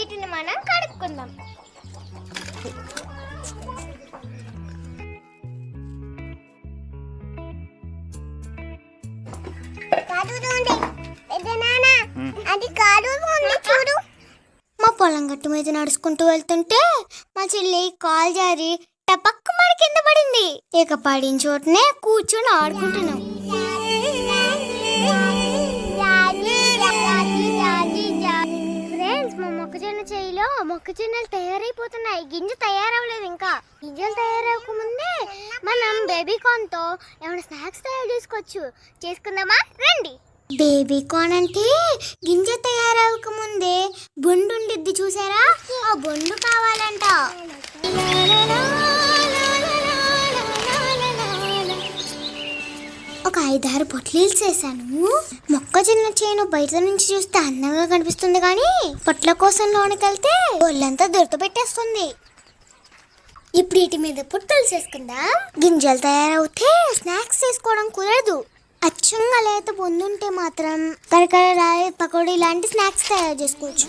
వీటిని మనం కడుక్కుందాం. మా పొలం గట్టు మీద నడుచుకుంటూ వెళ్తుంటే మా చెల్లి కాలు జారి టపక్కు మరి కింద పడింది. ఇక పడిన చోటనే కూర్చొని ఆడుకుంటున్నాం. ఫ్రెండ్స్, మా మొక్కజొన్న చేయిలో మొక్కజొన్నలు తయారైపోతున్నాయి. గింజ తయారవలేదు. ఇంకా గింజలు తయారవక ముందే మనం బేబీకార్న్ తో ఏమైనా స్నాక్స్ తయారు చేసుకుందామా? రండి. బేబీకార్న్ అంటే గింజ తయారవక ముందే బొండు ఉండిద్ది చూసారా? ఆ బొండు కావాలంట. ఒక 5-6 పొట్లీలు చేశాను. మొక్కజొన్న చేను బయట నుంచి చూస్తే అందంగా కనిపిస్తుంది, కానీ పొట్ల కోసం లోనికి వెళ్తే ఒళ్ళంతా దురద పెట్టేస్తుంది. ఇప్పుడు వీటి మీద పుట్టలు చేసుకుందాం. గింజలు తయారవుతే స్నాక్స్ చేసుకోవడం కుదరదు. అచ్చంగా లేత పొందుంటే మాత్రం కరకర పకోడీ లాంటి స్నాక్స్ తయారు చేసుకోవచ్చు.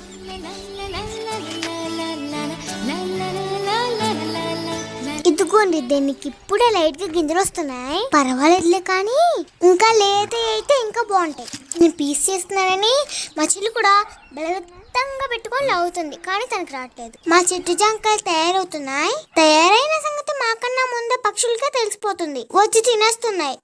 ఇదిగోండి, దీనికి ఇప్పుడే లైట్ గా గింజలు వస్తున్నాయి. పర్వాలేదులే, కానీ ఇంకా లేత అయితే ఇంకా బాగుంటాయి. నేను పీస్ చేస్తున్నానని మా చెల్లి కూడా బలవంతంగా పెట్టుకొని లాగుతుంది, కానీ తనకు రావట్లేదు. మా చెట్టు జాంకాయలు తయారవుతున్నాయి. తయారైన సంగతి మాకన్నా ముందే పక్షులకే తెలిసిపోతుంది, వచ్చి తినేస్తున్నాయి.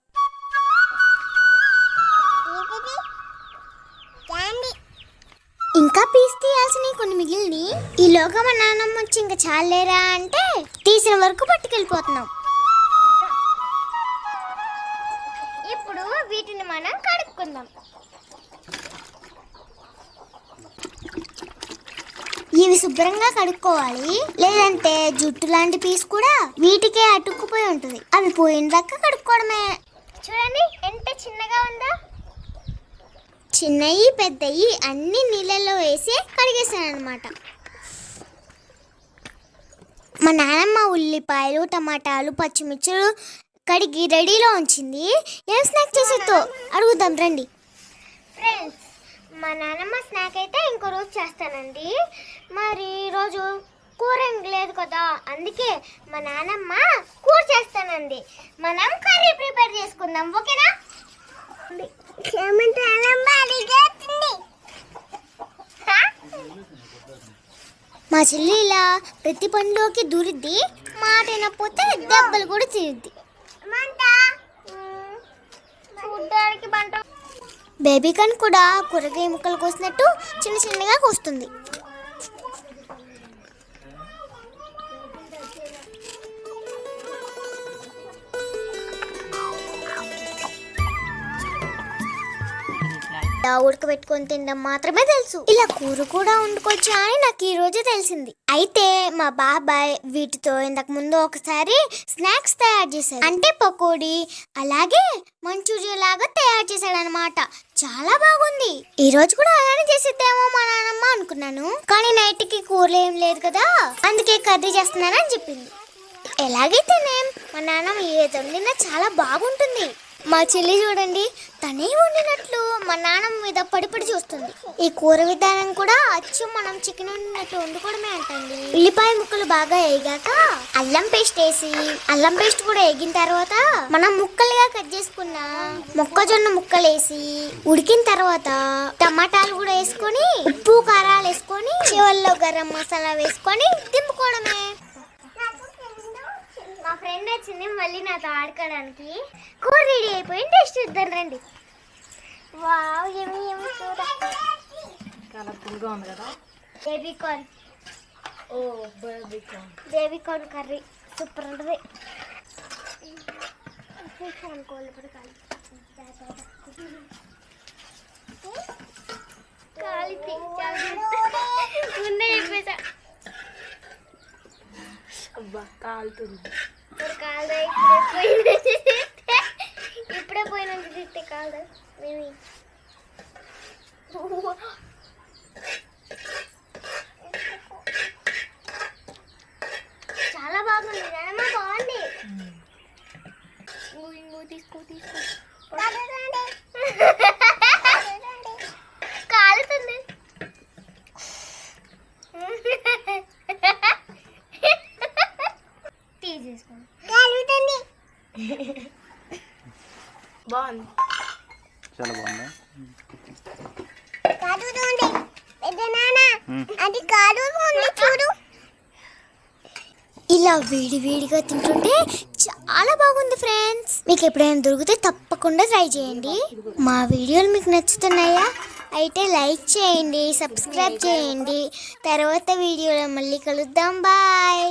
ఇంకా పీస్ తీయాల్సిన కొన్ని మిగిలిని. ఈలోగా మా నాన్నమ్మ వచ్చి ఇంకా చాలేరా అంటే తీసిన వరకు పట్టుకెళ్ళిపోతున్నాం. ఇప్పుడు వీటిని మనం కడుక్కుందాం. ఇవి శుభ్రంగా కడుక్కోవాలి, లేదంటే జుట్టు లాంటి పీస్ కూడా వీటికే అతుక్కుపోయి ఉంటుంది. అవి పోయిన దాకా కడుక్కోవడమే. చూడండి ఎంత చిన్నగా ఉందో. చిన్నవి పెద్దవి అన్ని నీళ్ళల్లో వేసి కడిగేసాను అనమాట. మా నాన్నమ్మ ఉల్లిపాయలు, టమాటాలు, పచ్చిమిర్చులు కడిగి రెడీలో ఉంచింది. ఏం స్నాక్ చేసేదో అడుగుదాం రండి. ఫ్రెండ్స్, మా నాన్నమ్మ స్నాక్ అయితే ఇంకో రోజు చేస్తానండి. మరి ఈరోజు కూర ఏం లేదు కదా, అందుకే మా నాన్నమ్మ కూర చేస్తానండి. మనం కర్రీ ప్రిపేర్ చేసుకుందాం, ఓకేనా? మా చెల్లి ఇలా ప్రతి పనిలోకి దూరిద్ది. మాట వినకపోతే దెబ్బలు కూడా తిరిద్ది. బేబీకార్న్ కూడా కూరగాయ ముక్కలు కోసినట్టు చిన్న చిన్నగా కోస్తుంది. ఉడకబెట్టుకొని తినడం మాత్రమే తెలుసు. ఇలా కూర కూడా వండుకోవచ్చు అని నాకు ఈ రోజే తెలిసింది. అయితే మా బాబాయ్ వీటితో ఇంతకు ముందు ఒకసారి స్నాక్స్ తయారు చేశాడు. అంటే పకోడీ, అలాగే మంచూరియా లాగా తయారు చేశాడు అనమాట. చాలా బాగుంది. ఈ రోజు కూడా అలానే చేసిద్దేమో మా నాన్నమ్మ అనుకున్నాను, కానీ నైట్ కి కూరలు ఏం లేదు కదా, అందుకే కర్రీ చేస్తున్నానని చెప్పింది. ఎలాగైతేనే మా నాన్నమ్మ ఏది వండినా చాలా బాగుంటుంది. మా చెల్లి చూడండి, తనే వండినట్లు మా నాన్నమ్మ మీద పడిపడి చూస్తుంది. ఈ కూర విధానం కూడా అచ్చం మనం చికెన్ వండినట్టు వండుకోవడమే అంటండి. ఉల్లిపాయ ముక్కలు బాగా వేగాక అల్లం పేస్ట్ వేసి, అల్లం పేస్ట్ కూడా వేగిన తర్వాత మనం ముక్కలుగా కట్ చేసుకున్న మొక్కజొన్న ముక్కలు వేసి ఉడికిన తర్వాత టమాటాలు కూడా వేసుకొని, ఉప్పు కారాలు వేసుకొని, చివరిలో గరం మసాలా వేసుకొని దింపుకోవడమే. మా ఫ్రెండ్ వచ్చింది మళ్ళీ నాతో ఆడుకోవడానికి. కూర రెడీ అయిపోయింది, టేస్ట్ ఇద్దాం రండి. వావ్, ఏమి ఏమి కూర, కలర్ఫుల్గా ఉంది కదా. బేబీకార్న్. ఓ బేబీకార్న్, బేబీకార్న్ కర్రీ సూపర్ ఉంటుంది. ముందే చెప్పేసా. అబ్బా కాలుతుంది. ఇప్పుడే పోయినందుకు తిట్టే కాదు మేము. చాలా బాగుంది, బాగుంది. తీసుకో కాలుతుంది. బాగుంది. చాలా బాగుందా? అది చూడు. ఇలా వేడి వేడిగా తింటుంటే చాలా బాగుంది ఫ్రెండ్స్. మీకు ఎప్పుడైనా దొరికితే తప్పకుండా ట్రై చేయండి. మా వీడియోలు మీకు నచ్చుతున్నాయా? అయితే లైక్ చేయండి, సబ్స్క్రైబ్ చేయండి. తర్వాత వీడియోలో మళ్ళీ కలుద్దాం. బాయ్.